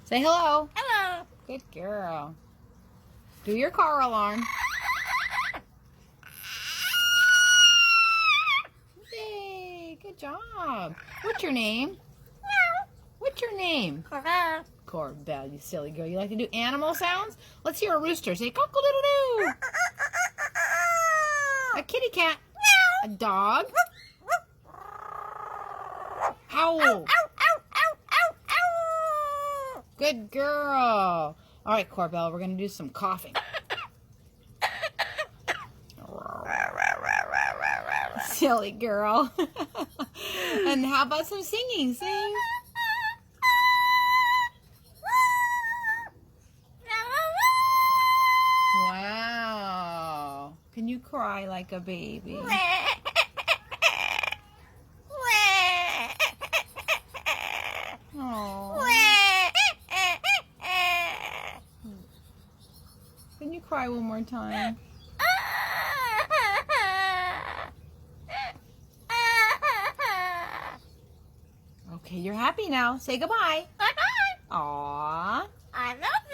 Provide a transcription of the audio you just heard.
Say hello. Hello. Good girl. Do your car alarm. Yay, good job. What's your name? What's your name? Corbell, you silly girl. You like to do animal sounds? Let's hear a rooster. Say cock-a-doodle-doo. A kitty cat. A dog. Howl. Good girl. All right, Corbell, we're going to do some coughing. Silly girl. And how about some singing? Sing. Wow. Can you cry like a baby? Oh. Can you cry one more time? Okay, you're happy now. Say goodbye. Bye-bye. Aww. I love